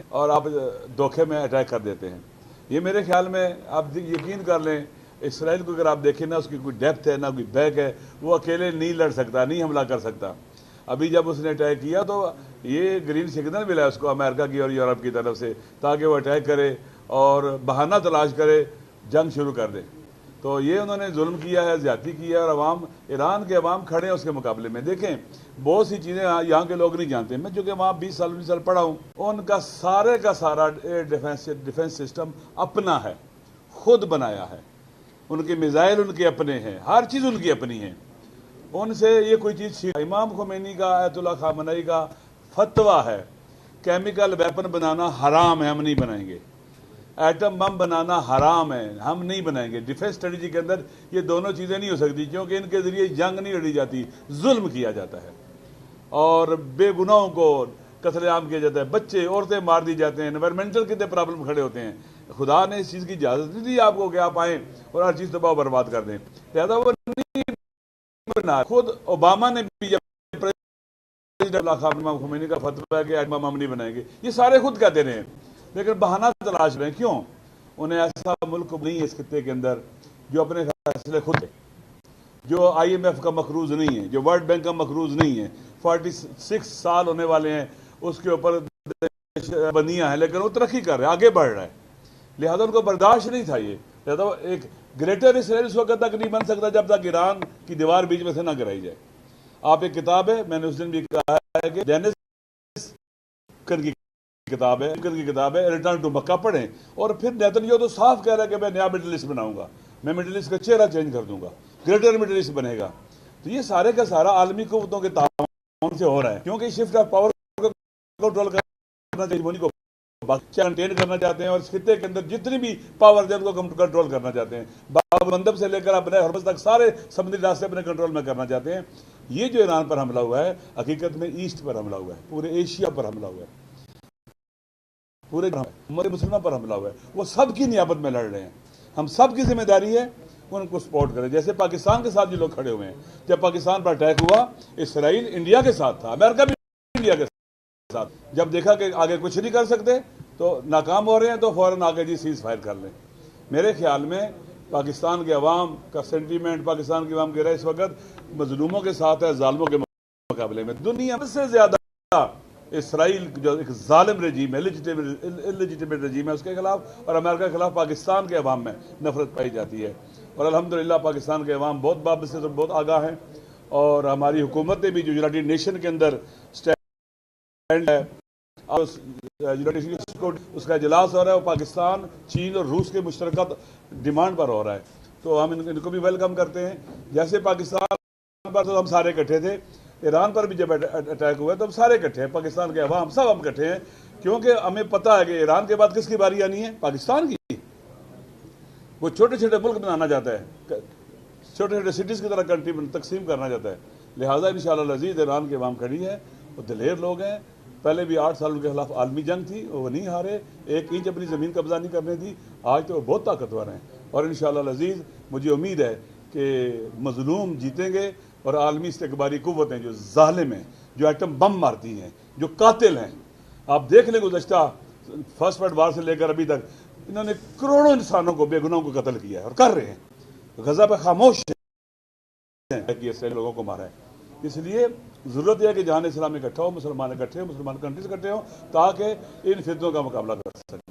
اور آپ دھوکے میں اٹیک کر دیتے ہیں. یہ میرے خیال میں آپ یقین کر لیں، اسرائیل کو اگر آپ دیکھیں نا، اس کی کوئی ڈیپتھ ہے نہ کوئی بیک ہے، وہ اکیلے نہیں لڑ سکتا، نہیں حملہ کر سکتا. ابھی جب اس نے اٹیک کیا تو یہ گرین سگنل ملا اس کو امریکہ کی اور یورپ کی طرف سے، تاکہ وہ اٹیک کرے اور بہانہ تلاش کرے، جنگ شروع کر دے. تو یہ انہوں نے ظلم کیا ہے، زیادتی کی ہے، اور عوام، ایران کے عوام کھڑے ہیں اس کے مقابلے میں. دیکھیں بہت سی چیزیں یہاں کے لوگ نہیں جانتے. میں چونکہ وہاں 20 سال 19 سال پڑھا ہوں، ان کا سارے کا سارا ڈیفنس سسٹم اپنا ہے، خود بنایا ہے. ان کے میزائل ان کے اپنے ہیں، ہر چیز ان کی اپنی ہے. ان سے یہ کوئی چیز امام خمینی کا، آیت اللہ خامنئی کا فتویٰ ہے، کیمیکل ویپن بنانا حرام ہے، ہم نہیں بنائیں گے. ایٹم بم بنانا حرام ہے، ہم نہیں بنائیں گے. ڈیفنس اسٹریٹجی کے اندر یہ دونوں چیزیں نہیں ہو سکتی، کیونکہ ان کے ذریعے جنگ نہیں لڑی جاتی، ظلم کیا جاتا ہے اور بے گناہوں کو قتل عام کیا جاتا ہے، بچے عورتیں مار دی جاتے ہیں، انوائرمنٹل کتنے پرابلم کھڑے ہوتے ہیں. خدا نے اس چیز کی اجازت نہیں دی آپ کو کہ آپ آئیں اور ہر چیز تباہ و برباد کر دیں. لہٰذا وہ نہیں بنا. خود اوباما نے بھی جب امام خمینی کا فتویٰ ہے کہ ایٹم بم ہم نہیں بنائیں گے، یہ سارے خود کہتے رہے ہیں، لیکن بہانہ تلاش رہے ہیں. کیوں؟ انہیں ایسا ملک نہیں ہے اس خطے کے اندر جو اپنے فیصلے خود ہے، جو IMF کا مقروض نہیں ہے، جو ورلڈ بینک کا مقروض نہیں ہے. 46 سال ہونے والے ہیں اس کے اوپر بندیاں ہیں، لیکن وہ ترقی کر رہے ہیں، آگے بڑھ رہا ہے. لہذا ان کو برداشت نہیں تھا یہ. لہذا ایک گریٹر اسرائیل اس وقت تک نہیں بن سکتا جب تک ایران کی دیوار بیچ میں سے نہ گرائی جائے. آپ ایک کتاب ہے، میں نے اس دن بھی کہا ہے کہ ڈینس کی کتاب ہے ریٹرن ٹو مکہ پڑھیں، اور پھر نیتنیاہو تو صاف کہہ رہا ہے کہ میں نیا مڈل ایسٹ بناؤں گا، میں مڈل ایسٹ کا چہرہ چینج کر دوں گا، گریٹر مڈل ایسٹ بنے گا. تو یہ سارے کا سارا عالمی قوتوں کے تعاون سے ہو رہا ہے، کیونکہ شفٹ آف پاور کو کنٹرول کرنا چاہیے، کو کنٹین کرنا چاہتے ہیں، اور اس خطے کے اندر جتنی بھی پاور ہے ان کو کنٹرول کرنا چاہتے ہیں. باب المندب سے لے کر اپنے ہرمز تک سارے سمندری راستے اپنے کنٹرول میں کرنا چاہتے ہیں. یہ جو ایران پر حملہ ہوا ہے حقیقت میں ایسٹ پر حملہ ہوا ہے، پورے ایشیا پر حملہ ہوا ہے، پورے امت مسلمہ پر حملہ ہوا ہے. وہ سب کی نیابت میں لڑ رہے ہیں. ہم سب کی ذمہ داری ہے ان کو سپورٹ کریں. جیسے پاکستان کے ساتھ جو لوگ کھڑے ہوئے ہیں، جب پاکستان پر اٹیک ہوا، اسرائیل انڈیا کے ساتھ تھا، امریکہ بھی انڈیا کے ساتھ. جب دیکھا کہ آگے کچھ نہیں کر سکتے تو ناکام ہو رہے ہیں، تو فوراً آگے جی سیز فائر کر لیں. میرے خیال میں پاکستان کے عوام کا سینٹیمنٹ، پاکستان کے عوام کی رائے اس وقت مظلوموں کے ساتھ ہے، ظالموں کے مقابلے میں. دنیا سے زیادہ اسرائیل جو ایک ظالم رجیم ہے، اللیجیٹمیٹ رجیم ہے، اس کے خلاف اور امریکہ کے خلاف پاکستان کے عوام میں نفرت پائی جاتی ہے. اور الحمدللہ پاکستان کے عوام بہت بابرکت اور بہت آگاہ ہیں، اور ہماری حکومت نے بھی جو یونائٹڈ نیشن کے اندر اسٹینڈ ہے، اس کا اجلاس ہو رہا ہے، وہ پاکستان، چین اور روس کے مشترکہ ڈیمانڈ پر ہو رہا ہے. تو ہم ان کو بھی ویلکم کرتے ہیں. جیسے پاکستان پر تو ہم سارے اکٹھے تھے، ایران پر بھی جب اٹیک ہوا ہے تو ہم سارے اکٹھے ہیں، پاکستان کے عوام سب ہم اکٹھے ہیں، کیونکہ ہمیں پتہ ہے کہ ایران کے بعد کس کی باری آنی ہے؟ پاکستان کی. وہ چھوٹے چھوٹے ملک بنانا چاہتا ہے، چھوٹے چھوٹے سٹیز کی طرح کنٹری تقسیم کرنا چاہتا ہے. لہٰذا انشاءاللہ العزیز ایران کے عوام کھڑی ہے، وہ دلیر لوگ ہیں. پہلے بھی 8 سال ان کے خلاف عالمی جنگ تھی، وہ نہیں ہارے، 1 انچ اپنی زمین قبضہ نہیں کرنے دی. آج تو وہ بہت طاقتور ہیں، اور انشاءاللہ العزیز مجھے امید ہے کہ مظلوم جیتیں گے، اور عالمی استکباری قوتیں جو ظالم ہیں، جو ایٹم بم مارتی ہیں، جو قاتل ہیں. آپ دیکھ لیں گزشتہ فرسٹ ورلڈ وار سے لے کر ابھی تک انہوں نے کروڑوں انسانوں کو، بے گناہوں کو قتل کیا ہے اور کر رہے ہیں. غزہ پہ خاموش ہیں کہ اسرائیل لوگوں کو مارا ہے. اس لیے ضرورت ہے کہ جہان اسلام اکٹھا ہو، مسلمان اکٹھے ہوں، مسلمان کنٹریز اکٹھے ہوں، تاکہ ان فتنوں کا مقابلہ کر سکیں.